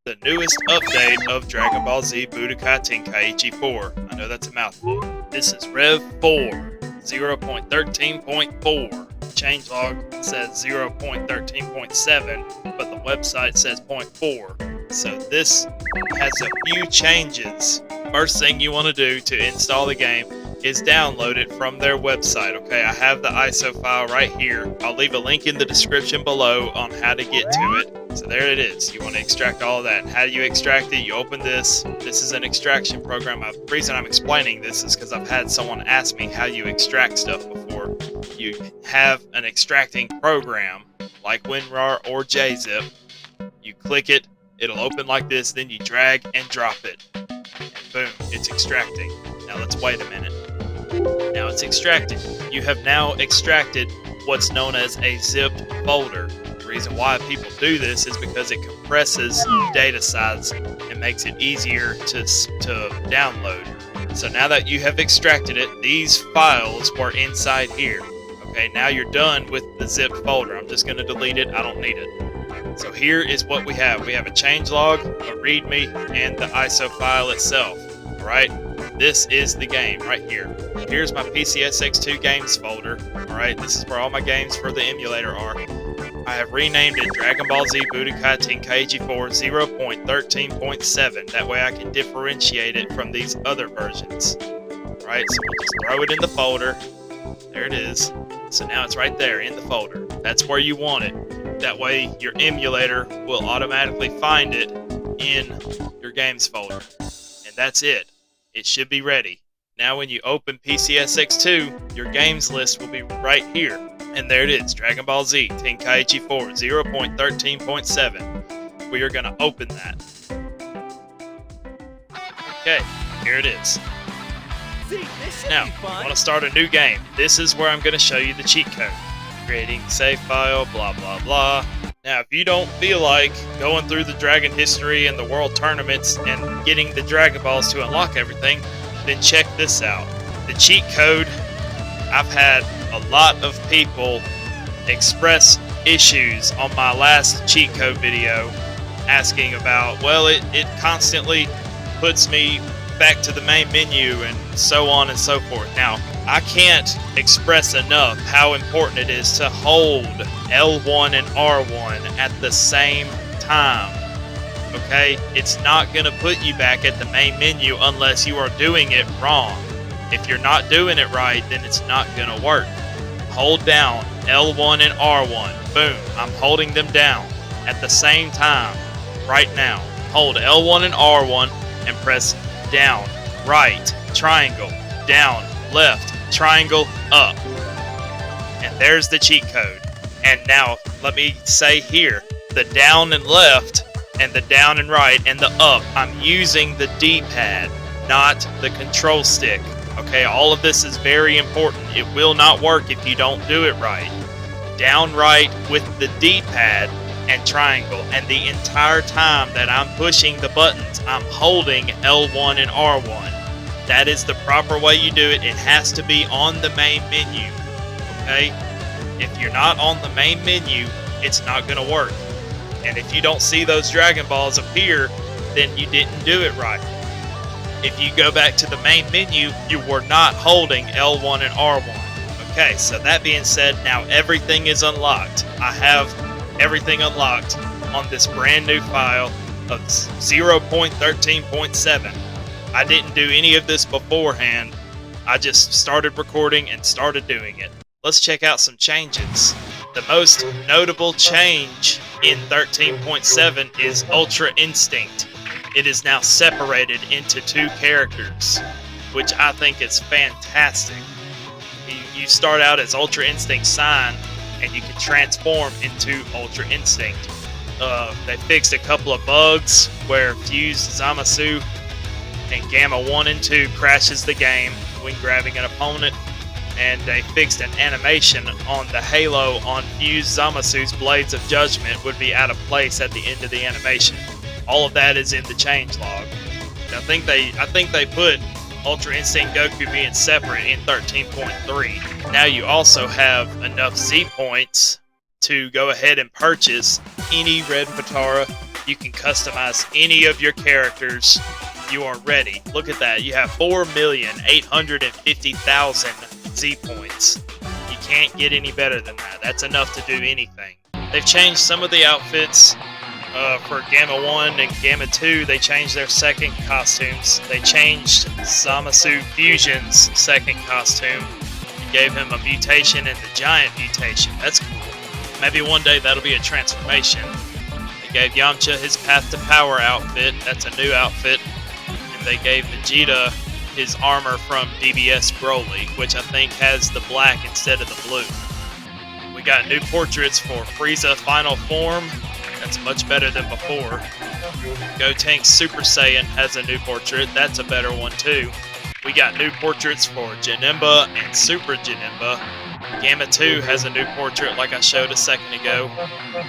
the newest update of Dragon Ball Z Budokai Tenkaichi 4. I know that's a mouthful. This is Rev 4, 0.13.4. Changelog says 0.13.7, but the website says 0.4. So this has a few changes. First thing you want to do to install the game is download it from their website. Okay, I have the ISO file right here. I'll leave a link in the description below on how to get to it. So there it is. You want to extract all of that. And how do you extract it? You open this. This is an extraction program. The reason I'm explaining this is because I've had someone ask me how you extract stuff before. You have an extracting program like WinRAR or JZip. You click it. It'll open like this. Then you drag and drop it. And boom, it's extracting. Now let's wait a minute. Now it's extracted. You have now extracted what's known as a zipped folder. The reason why people do this is because it compresses data size and makes it easier to download. So now that you have extracted it, these files were inside here. Okay, now you're done with the zipped folder. I'm just going to delete it. I don't need it. So here is what we have. We have a changelog, a readme, and the ISO file itself. All right. This is the game right here. Here's my PCSX2 games folder. Alright, this is where all my games for the emulator are. I have renamed it Dragon Ball Z Budokai Tenkaichi 4 0.13.7. That way I can differentiate it from these other versions. Alright, so we'll just throw it in the folder. There it is. So now it's right there in the folder. That's where you want it. That way your emulator will automatically find it in your games folder. And that's it. It should be ready. Now when you open PCSX2, your games list will be right here. And there it is, Dragon Ball Z Tenkaichi 4 0.13.7. We are going to open that. Okay, here it is. Now, you want to start a new game. This is where I'm going to show you the cheat code. Creating save file, blah blah blah. Now, if you don't feel like going through the Dragon history and the world tournaments and getting the Dragon Balls to unlock everything, then check this out. The cheat code, I've had a lot of people express issues on my last cheat code video asking about, well, it constantly puts me back to the main menu and so on and so forth. Now, I can't express enough how important it is to hold L1 and R1 at the same time. Okay? It's not going to put you back at the main menu unless you are doing it wrong. If you're not doing it right, then it's not going to work. Hold down L1 and R1. Boom. I'm holding them down at the same time right now. Hold L1 and R1 and press down, right, triangle, down, left, triangle, up. And there's the cheat code. And now let me say here, the down and left and the down and right and the up, I'm using the D-pad, not the control stick. Okay, all of this is very important. It will not work if you don't do it right. Down right with the D-pad and triangle, and the entire time that I'm pushing the buttons, I'm holding L1 and R1. That is the proper way you do it. It has to be on the main menu. Okay? If you're not on the main menu, it's not going to work. And if you don't see those Dragon Balls appear, then you didn't do it right. If you go back to the main menu, you were not holding L1 and R1. Okay, so that being said, now everything is unlocked. I have everything unlocked on this brand new file of 0.13.7. I didn't do any of this beforehand. I just started recording and started doing it. Let's check out some changes. The most notable change in 13.7 is Ultra Instinct. It is now separated into two characters, which I think is fantastic. You start out as Ultra Instinct Sign, and you can transform into Ultra Instinct. They fixed a couple of bugs where Fused Zamasu and Gamma 1 and 2 crashes the game when grabbing an opponent, and they fixed an animation on the halo on Fused Zamasu's Blades of Judgment would be out of place at the end of the animation. All of that is in the changelog. I think they put Ultra Instinct Goku being separate in 13.3. Now you also have enough Z points to go ahead and purchase any Red Potara You can customize any of your characters. You are ready. Look at that. You have 4,850,000 Z points. You can't get any better than that. That's enough to do anything. They've changed some of the outfits. For Gamma 1 and Gamma 2, they changed their second costumes. They changed Zamasu Fusion's second costume. They gave him a mutation and the giant mutation. That's cool. Maybe one day that'll be a transformation. They gave Yamcha his Path to Power outfit. That's a new outfit. And they gave Vegeta his armor from DBZ Broly, which I think has the black instead of the blue. We got new portraits for Frieza Final Form. That's much better than before. Gotenks Super Saiyan has a new portrait. That's a better one too. We got new portraits for Janemba and Super Janemba. Gamma 2 has a new portrait like I showed a second ago.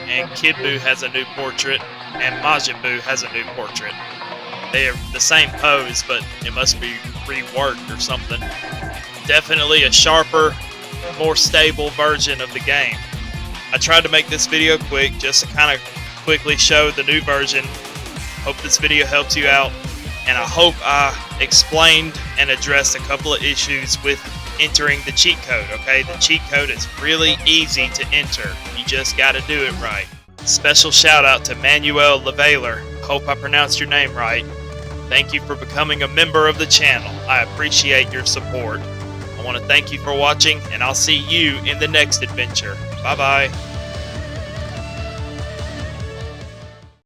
And Kid Buu has a new portrait. And Majin Buu has a new portrait. They are the same pose, but it must be reworked or something. Definitely a sharper, more stable version of the game. I tried to make this video quick just to kind of quickly show the new version. Hope this video helps you out, and I hope I explained and addressed a couple of issues with entering the cheat code, okay? The cheat code is really easy to enter. You just got to do it right. Special shout out to Manuel Lavailer. Hope I pronounced your name right. Thank you for becoming a member of the channel. I appreciate your support. I want to thank you for watching, and I'll see you in the next adventure. Bye-bye.